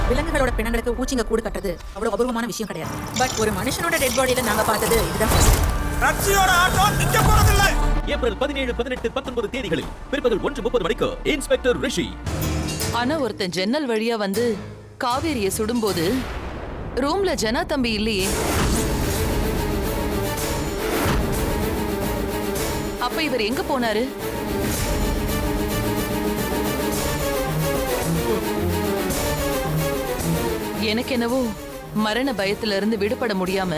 விலங்குகளோட பிணங்களுக்கு பூச்சிங்க கூடு கட்டுறது அவ்வளவு அபூர்வமான விஷயம் கிடையாது. பட் ஒரு மனுஷனோட டெட் பாடியில நாங்க பார்த்தது இதுதான் first. ரட்சியோட ஆட்டம் நிக்க போறதில்லை. ஏப்ரல் 17, 18, 19 தேதிகளில் பிற்பகல் 1:30 மணிக்கு இன்ஸ்பெக்டர் ரிஷி. ஆனா ஒருத்தன் ஜன்னல் வழியா வந்து காவேரிய சுடும்போது ரூம்ல ஜனா தம்பி இல்லையே. அப்ப இவர் எங்க போனாரு? எனக்கு என்னவோ மரண பயத்துல இருந்து விடுபட முடியாம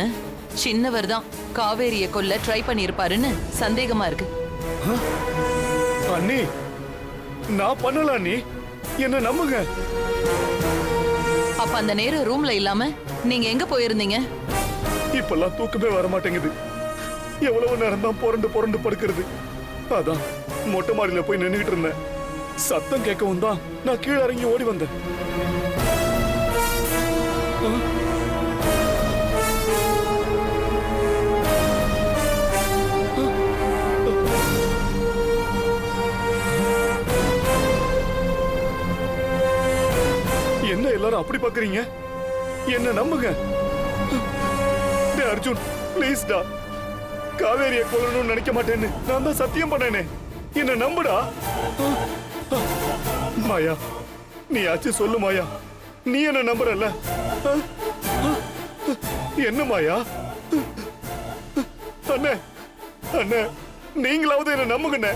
சின்னவர் தான் காவேரிய கொல்ல ட்ரை பண்ணிருப்பாருன்னு சந்தேகமா இருக்கு. அண்ணி, நான் பண்ணல அண்ணி, என்ன நம்புங்க. அப்ப அந்த நேரம் ரூம்ல இல்லாம நீங்க எங்க போயிருந்தீங்க? இப்பெல்லாம் தூக்கமே வர மாட்டேங்குது. எவ்வளவு நேரம் தான் புரண்டு புரண்டு படுக்கிறது. அதான் மொட்டை மாடியில போய் நின்னுகிட்டு இருந்தேன். சத்தம் கேட்கவும் தான் நான் கீழே இறங்கி ஓடி வந்தேன். என்ன எல்லாரும் அப்படி பாக்குறீங்க? என்ன நம்புங்க. டேய் அர்ஜுன், ப்ளீஸ் டா, காவேரியை கொல்லணும்னு நினைக்க மாட்டேன்னு நான் தான் சத்தியம் பண்ணேனே. என்ன நம்புடா. மாயா, நீ ஆச்சு சொல்லு மாயா, நீ என்ன நம்புறல்ல? என்ன மாயா? அண்ணே, அண்ணே, நீங்களாவது என்ன நம்புங்கண்ணே.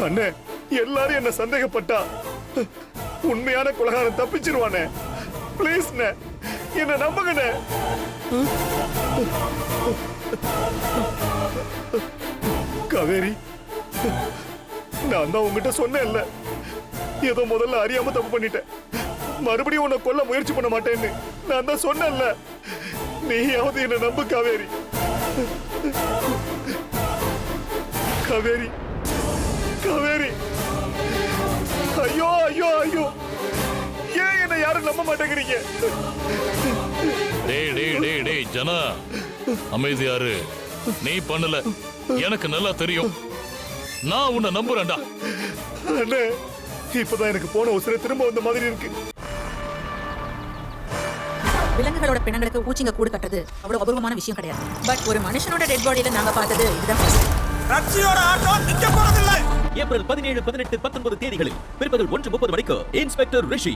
அண்ணே, எல்லாரும் என்ன சந்தேகப்பட்டா உண்மையான கொலைகாரன் தப்பிச்சிருவானே. ப்ளீஸ் என்ன நம்புங்கண்ணே. காவேரி, நான் தான் உங்ககிட்ட சொன்னேன்ல, ஏதோ முதல்ல அறியாம தப்பு பண்ணிட்டேன், மறுபடியும் உன்னை கொல்ல முயற்சி பண்ண மாட்டேன்னு நான் தான் சொன்னேன்ல. நீயாவது என்ன நம்பு காவேரி. காவேரி, காவேரி, ஐயோ ஐயோ ஐயோ, ஏன் என்ன யாரும் நம்ப மாட்டேங்கிறீங்க? டேய் டேய் டேய் டேய் ஜனா, அமைதியாரு. நீ பண்ணல, எனக்கு நல்லா தெரியும். நான் உன்னை நம்புறேன்டா. அண்ணே, இப்பதான் எனக்கு போன உசுரை திரும்ப வந்த மாதிரி இருக்கு. விலங்குகளோட பிணங்களுக்கு பூச்சிங்க கூடு கட்டுறது அவ்வளவு அபூர்வமான விஷயம் கிடையாது. பட் ஒரு மனுஷனோட டெட் பாடியில நாங்க பார்த்தது இதுதான் first. ரட்சியோட ஆட்டம் நிக்க போறதில்லை. ஏப்ரல் 17, 18, 19 தேதிகளில் பிற்பகல் 1:30 மணிக்கு இன்ஸ்பெக்டர் ரிஷி.